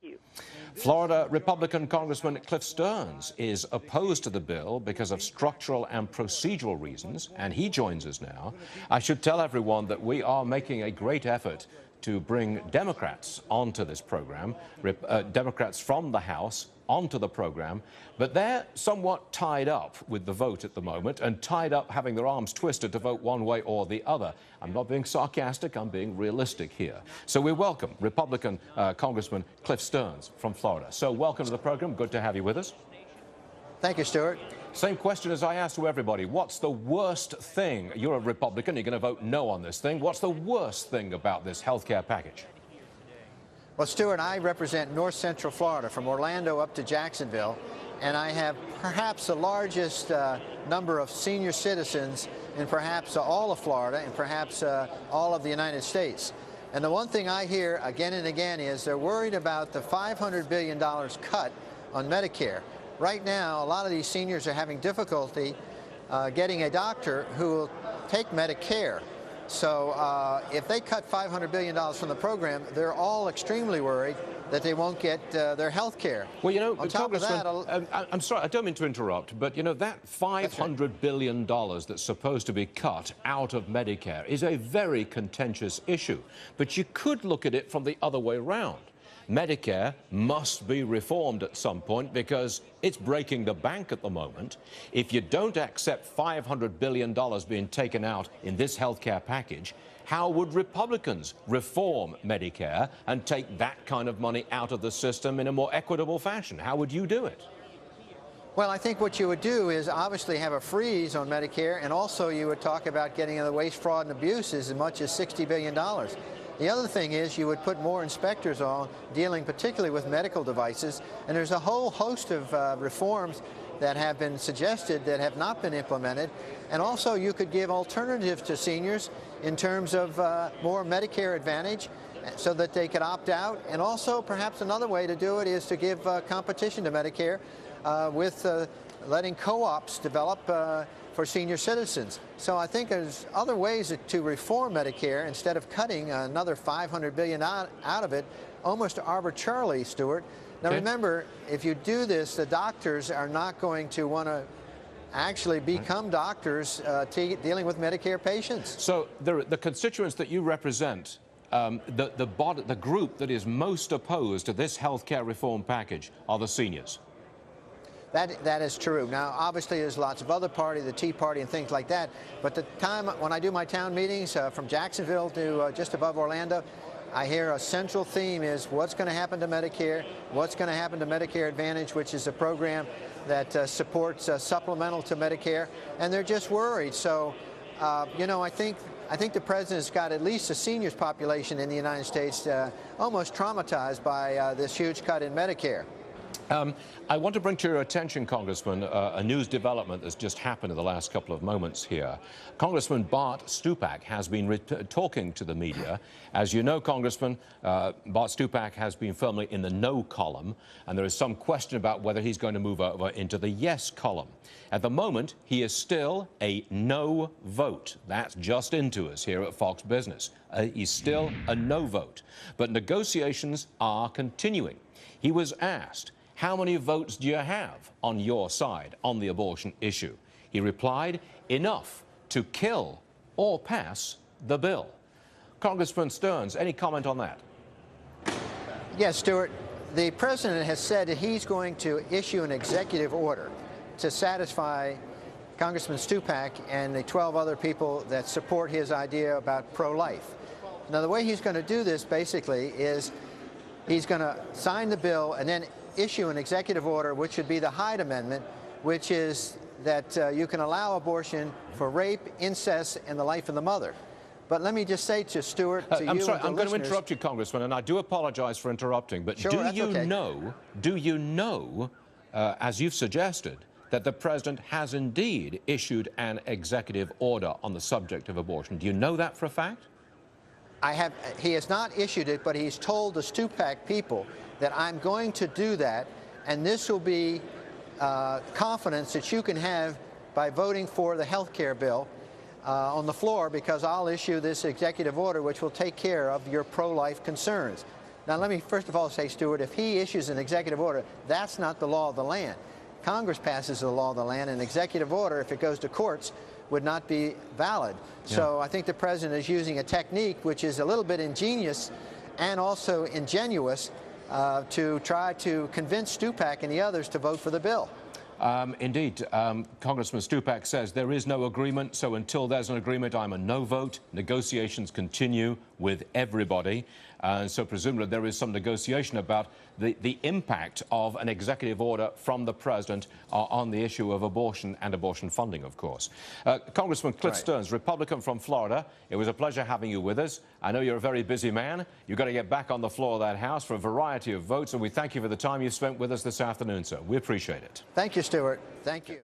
you. Florida Republican Congressman Cliff Stearns is opposed to the bill because of structural and procedural reasons, and he joins us now. I should tell everyone that we are making a great effort to bring Democrats onto this program, Democrats from the House onto the program, but they're somewhat tied up with the vote at the moment and tied up having their arms twisted to vote one way or the other. I'm not being sarcastic, I'm being realistic here. So we welcome Republican Congressman Cliff Stearns from Florida. So welcome to the program. Good to have you with us. Thank you, Stuart. Same question as I asked to everybody. What's the worst thing? You're a Republican, you're going to vote no on this thing. What's the worst thing about this health care package? Well, Stuart, I represent North Central Florida, from Orlando up to Jacksonville, and I have perhaps the largest number of senior citizens in perhaps all of Florida and perhaps all of the United States. And the one thing I hear again and again is they're worried about the $500 billion cut on Medicare. Right now, a lot of these seniors are having difficulty getting a doctor who will take Medicare. So if they cut $500 billion from the program, they're all extremely worried that they won't get their health care. Well, you know, Congressman, I'm sorry, I don't mean to interrupt, but, you know, that $500 billion that's supposed to be cut out of Medicare is a very contentious issue. But you could look at it from the other way around. Medicare must be reformed at some point because it's breaking the bank at the moment. If you don't accept $500 billion being taken out in this health care package, how would Republicans reform Medicare and take that kind of money out of the system in a more equitable fashion? How would you do it? Well, I think what you would do is obviously have a freeze on Medicare, and also you would talk about getting the waste, fraud, and abuses as much as $60 billion. The other thing is you would put more inspectors on dealing particularly with medical devices, and there's a whole host of reforms that have been suggested that have not been implemented. And also you could give alternatives to seniors in terms of more Medicare Advantage so that they could opt out. And also perhaps another way to do it is to give competition to Medicare with letting co-ops develop for senior citizens. So I think there's other ways to reform Medicare instead of cutting another $500 billion out of it almost arbitrarily, Stuart. Now remember, if you do this, the doctors are not going to want to actually become doctors dealing with Medicare patients. So the constituents that you represent, the group that is most opposed to this health care reform package are the seniors. That is true. Now, obviously, there's lots of other parties, the Tea Party and things like that. But the time when I do my town meetings from Jacksonville to just above Orlando, I hear a central theme is what's going to happen to Medicare, what's going to happen to Medicare Advantage, which is a program that supports supplemental to Medicare, and they're just worried. So, you know, I think the president's got at least the seniors population in the United States almost traumatized by this huge cut in Medicare. I want to bring to your attention, Congressman, a news development that's just happened in the last couple of moments here. Congressman Bart Stupak has been talking to the media. As you know, Congressman, Bart Stupak has been firmly in the no column, and there is some question about whether he's going to move over into the yes column. At the moment, he is still a no vote. That's just into us here at Fox Business. He's still a no vote. But negotiations are continuing. He was asked, how many votes do you have on your side on the abortion issue? He replied, enough to kill or pass the bill. Congressman Stearns, any comment on that? Yes, Stuart. The president has said that he's going to issue an executive order to satisfy Congressman Stupak and the 12 other people that support his idea about pro-life. Now, the way he's going to do this basically is he's going to sign the bill and then issue an executive order, which would be the Hyde Amendment, which is that you can allow abortion for rape, incest, and the life of the mother. But let me just say to Stuart, to you I'm sorry, and I'm going to interrupt you, Congressman, and I do apologize for interrupting, but sure, do you know, as you've suggested, that the president has indeed issued an executive order on the subject of abortion? Do you know that for a fact? He has not issued it, but he's told the Stupak people that I'm going to do that, and this will be confidence that you can have by voting for the health care bill on the floor, because I'll issue this executive order which will take care of your pro-life concerns. Now, let me first of all say, Stuart, if he issues an executive order, that's not the law of the land. Congress passes the law of the land. An executive order, if it goes to courts, would not be valid. Yeah. So I think the president is using a technique which is a little bit ingenious and also ingenuous to try to convince Stupak and the others to vote for the bill. Indeed, Congressman Stupak says there is no agreement, so until there's an agreement, I'm a no vote. Negotiations continue with everybody. So presumably there is some negotiation about the impact of an executive order from the president on the issue of abortion and abortion funding, of course. Congressman Cliff Stearns, Republican from Florida, it was a pleasure having you with us. I know you're a very busy man. You've got to get back on the floor of that House for a variety of votes, and we thank you for the time you spent with us this afternoon, sir. We appreciate it. Thank you, Stuart. Thank you.